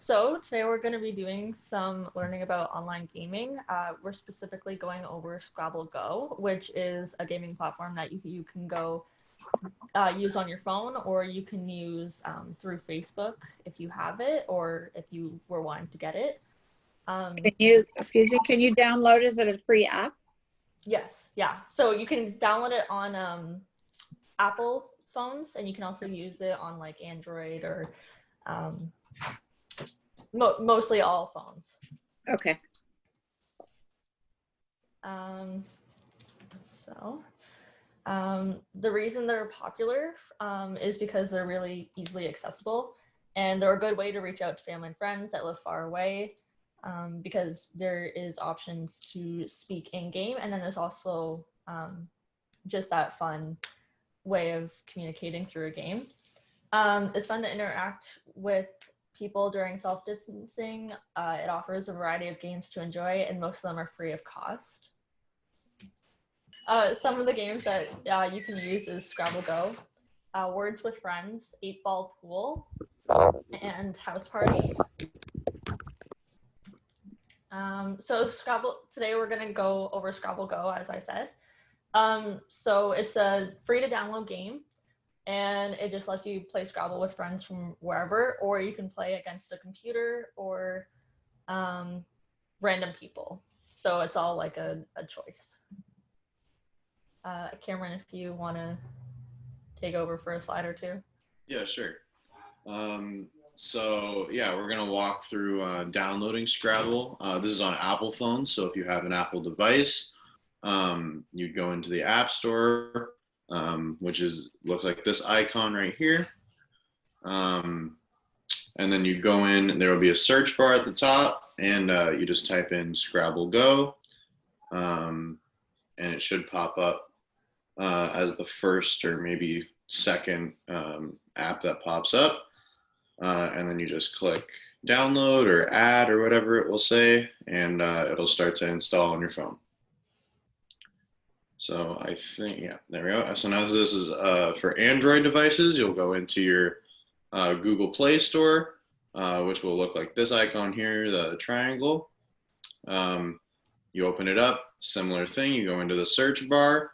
So today we're going to be doing some learning about online gaming. We're specifically going over Scrabble Go, which is a gaming platform that you can go use on your phone, or you can use through Facebook if you have it, or if you were wanting to get it. Excuse me, can you download it? Is it a free app? Yes, yeah. So you can download it on Apple phones, and you can also use it on like Android or mostly all phones. Okay. The reason they're popular is because they're really easily accessible, and they're a good way to reach out to family and friends that live far away, because there is options to speak in game, and then there's also just that fun way of communicating through a game. It's fun to interact with people during self-distancing. It offers a variety of games to enjoy, and most of them are free of cost. Some of the games that you can use is Scrabble Go, Words with Friends, 8-Ball Pool, and House Party. So Scrabble, today we're going to go over Scrabble Go, as I said. So it's a free to download game, and it just lets you play Scrabble with friends from wherever, or you can play against a computer or random people. So it's all like a choice. Cameron, if you want to take over for a slide or two. Yeah, sure. So yeah, we're gonna walk through downloading Scrabble. This is on Apple phones, so if you have an Apple device, you go into the App Store, which looks like this icon right here. And then you go in, and there will be a search bar at the top, and you just type in Scrabble Go, and it should pop up as the first or maybe second app that pops up. And then you just click download or add or whatever it will say, and it'll start to install on your phone. So I think, yeah, there we go. So now this is for Android devices. You'll go into your Google Play Store, which will look like this icon here, the triangle. You open it up, similar thing. You go into the search bar,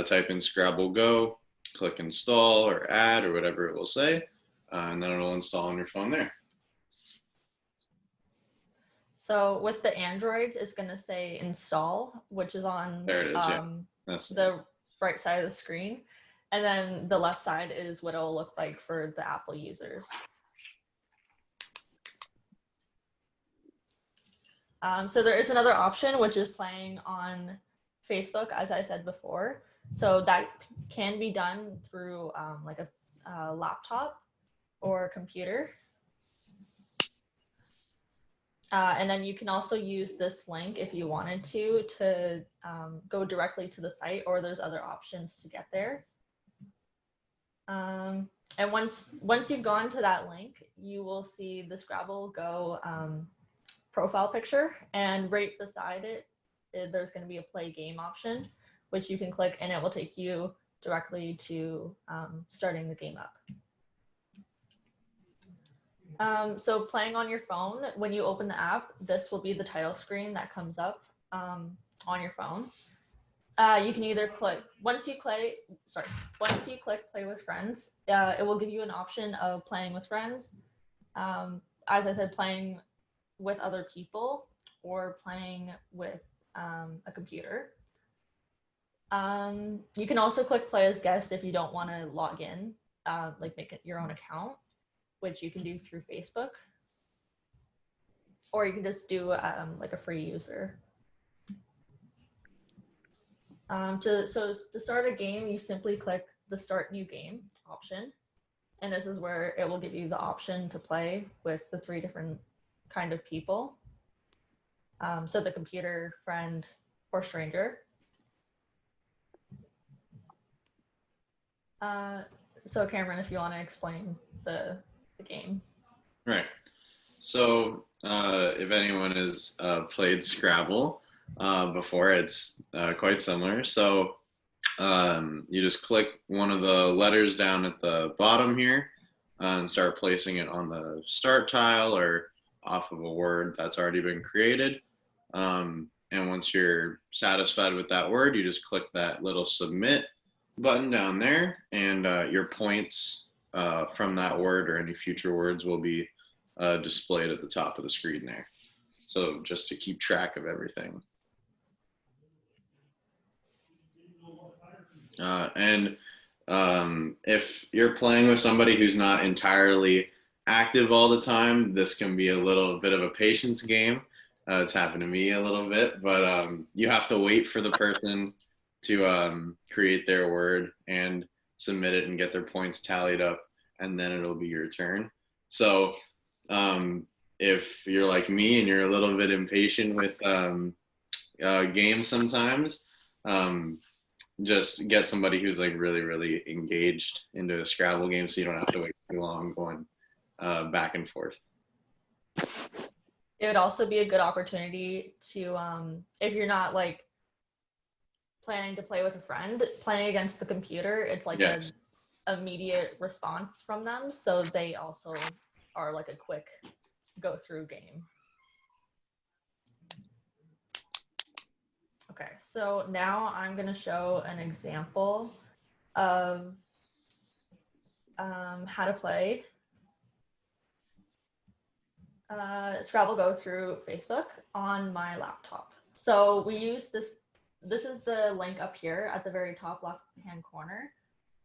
type in Scrabble Go, click install or add or whatever it will say, and then it'll install on your phone there. So with the Androids, it's going to say install, which is on there it is, yeah. That's the right side of the screen. And then the left side is what it will look like for the Apple users. So there is another option, which is playing on Facebook, as I said before. So that can be done through like a laptop or a computer. And then you can also use this link if you wanted to go directly to the site, or there's other options to get there. And once you've gone to that link, you will see the Scrabble Go profile picture, and right beside it, there's going to be a play game option, which you can click, and it will take you directly to starting the game up. So playing on your phone, when you open the app, this will be the title screen that comes up on your phone. You can either click, once you click play with friends, it will give you an option of playing with friends. As I said, playing with other people, or playing with a computer. You can also click play as guest if you don't want to log in, like make it your own account, which you can do through Facebook, or you can just do like a free user. So to start a game, you simply click the start new game option, and this is where it will give you the option to play with the 3 different kind of people. So the computer, friend, or stranger. So Cameron, if you want to explain the game. right. So if anyone has played Scrabble before, it's quite similar. So you just click one of the letters down at the bottom here, and start placing it on the start tile or off of a word that's already been created. And once you're satisfied with that word, you just click that little submit button down there, and your points from that word or any future words will be displayed at the top of the screen there. So just to keep track of everything. And if you're playing with somebody who's not entirely active all the time, this can be a little bit of a patience game. It's happened to me a little bit, but you have to wait for the person to create their word and submit it and get their points tallied up, and then it'll be your turn. So if you're like me and you're a little bit impatient with games sometimes, just get somebody who's like really, really engaged into a Scrabble game so you don't have to wait too long going back and forth. It would also be a good opportunity to, if you're not like planning to play with a friend, playing against the computer, it's like Yes. an immediate response from them. So they also are like a quick go through game. Okay, so now I'm going to show an example of how to play Scrabble Go through Facebook on my laptop. So we use this is the link up here at the very top left-hand corner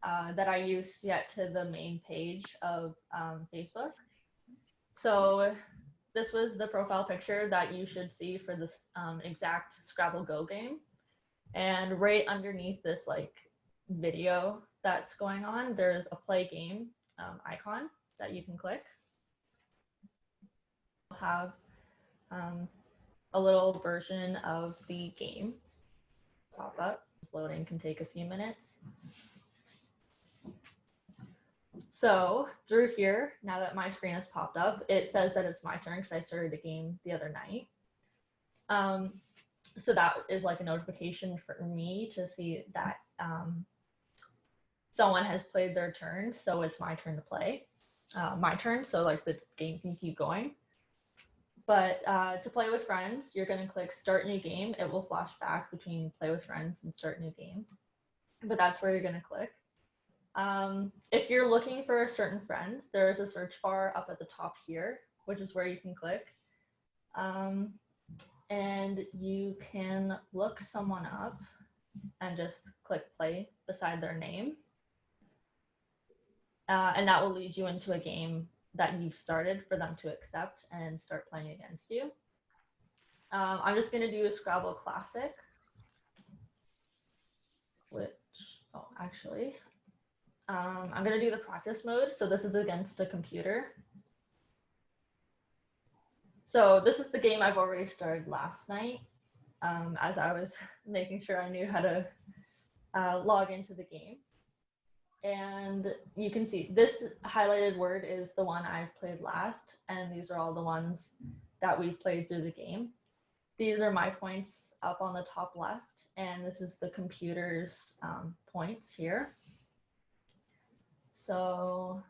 that I used to get to the main page of Facebook. So this was the profile picture that you should see for this exact Scrabble Go game. And right underneath this like video that's going on, there's a play game icon that you can click. We'll have a little version of the game pop up. This loading can take a few minutes. So through here, now that my screen has popped up, it says that it's my turn because I started a game the other night. So that is like a notification for me to see that someone has played their turn. So it's my turn to play. My turn, so like the game can keep going. But to play with friends, you're going to click Start New Game. It will flash back between Play with Friends and Start New Game. But that's where you're going to click. If you're looking for a certain friend, there is a search bar up at the top here, which is where you can click. And you can look someone up and just click play beside their name. And that will lead you into a game that you've started for them to accept and start playing against you. I'm just going to do a Scrabble Classic, which, oh, actually, I'm going to do the practice mode. So this is against a computer. So this is the game I've already started last night, as I was making sure I knew how to log into the game. And you can see this highlighted word is the one I've played last, and these are all the ones that we've played through the game. These are my points up on the top left, and this is the computer's points here. So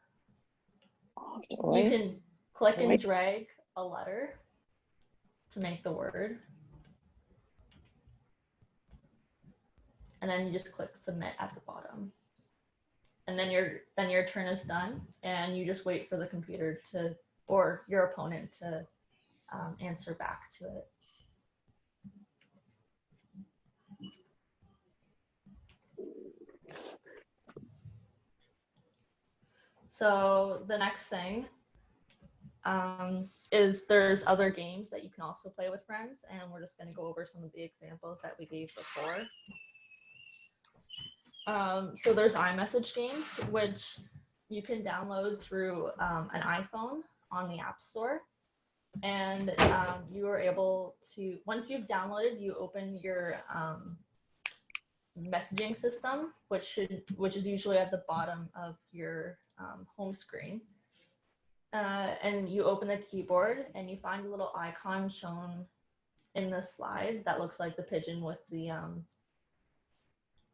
you can click and drag a letter to make the word. And then you just click submit at the bottom. And then your turn is done, and you just wait for the computer to, or your opponent to answer back to it. So the next thing is there's other games that you can also play with friends, and we're just going to go over some of the examples that we gave before. So there's iMessage games, which you can download through an iPhone on the App Store. And you are able to, once you've downloaded, you open your messaging system, which is usually at the bottom of your home screen. And you open the keyboard and you find a little icon shown in the slide that looks like the pigeon with the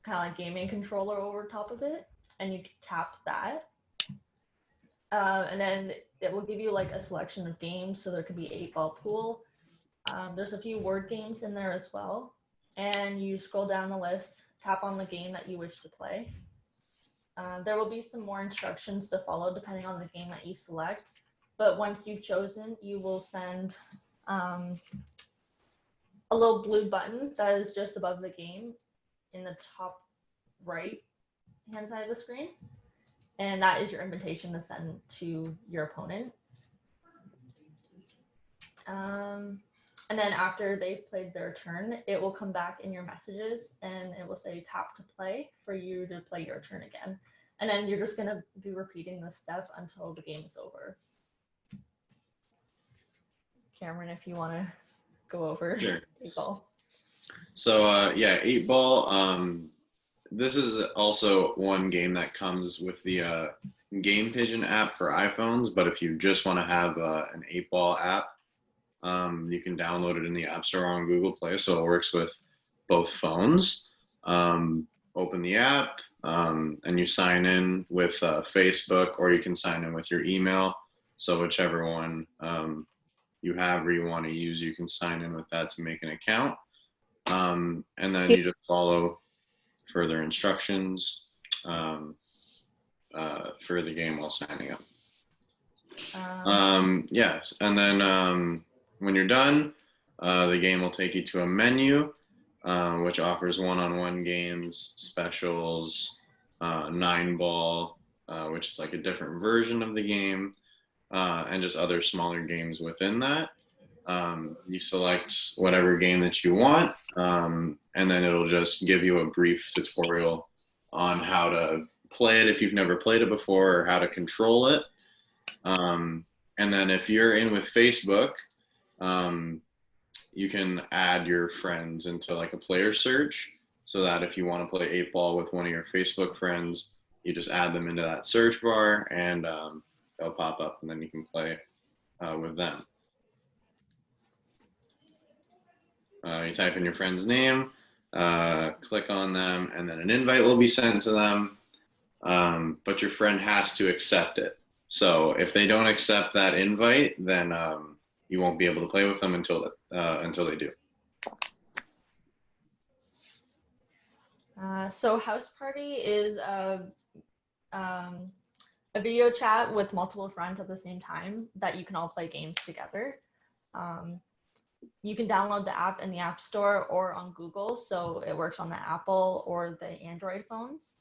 kind of like gaming controller over top of it, and you tap that. And then it will give you like a selection of games. So there could be 8-ball pool. There's a few word games in there as well. And you scroll down the list, tap on the game that you wish to play. There will be some more instructions to follow depending on the game that you select. But once you've chosen, you will send a little blue button that is just above the game in the top right hand side of the screen. And that is your invitation to send to your opponent. And then after they've played their turn, it will come back in your messages and it will say tap to play for you to play your turn again. And then you're just gonna be repeating this step until the game is over. Cameron, if you wanna go over Sure. 8-ball. So yeah, 8-ball. This is also one game that comes with the Game Pigeon app for iPhones. But if you just want to have an 8-ball app, you can download it in the App Store on Google Play. So it works with both phones. Open the app and you sign in with Facebook, or you can sign in with your email. So whichever one you have or you want to use, you can sign in with that to make an account. And then you just follow further instructions for the game while signing up. Yes, and then when you're done, the game will take you to a menu, which offers one-on-one games, specials, 9-ball, which is like a different version of the game, and just other smaller games within that. You select whatever game that you want, and then it'll just give you a brief tutorial on how to play it if you've never played it before, or how to control it. And then if you're in with Facebook, you can add your friends into like a player search, so that if you want to play 8-ball with one of your Facebook friends, you just add them into that search bar and they'll pop up, and then you can play with them. You type in your friend's name, click on them, and then an invite will be sent to them. But your friend has to accept it. So if they don't accept that invite, then you won't be able to play with them until they do. So House Party is a video chat with multiple friends at the same time that you can all play games together. You can download the app in the App Store or on Google, so it works on the Apple or the Android phones.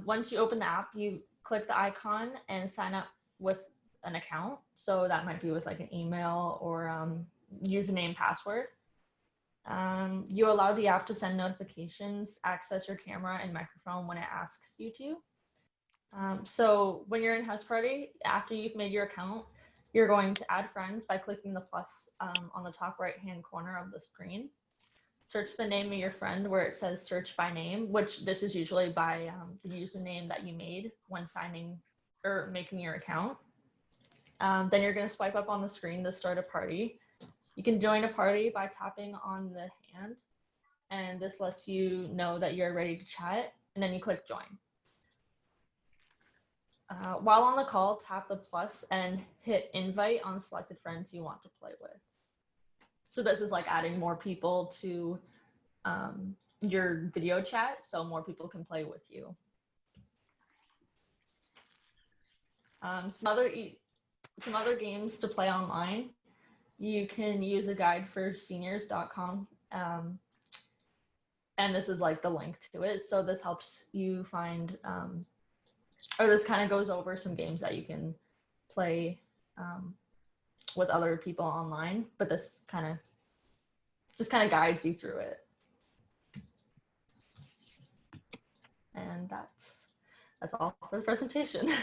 Once you open the app, you click the icon and sign up with an account. So that might be with like an email or username, password. You allow the app to send notifications, access your camera and microphone when it asks you to. So when you're in House Party, after you've made your account, you're going to add friends by clicking the plus on the top right-hand corner of the screen. Search the name of your friend where it says search by name, which this is usually by the username that you made when signing or making your account. Then you're going to swipe up on the screen to start a party. You can join a party by tapping on the hand, and this lets you know that you're ready to chat, and then you click join. While on the call, tap the plus and hit invite on selected friends you want to play with. So this is like adding more people to your video chat, so more people can play with you. Some other games to play online. You can use a guide for seniors.com, and this is like the link to it. So this helps you find, or this kind of goes over some games that you can play with other people online, but this just kind of guides you through it. And that's all for the presentation.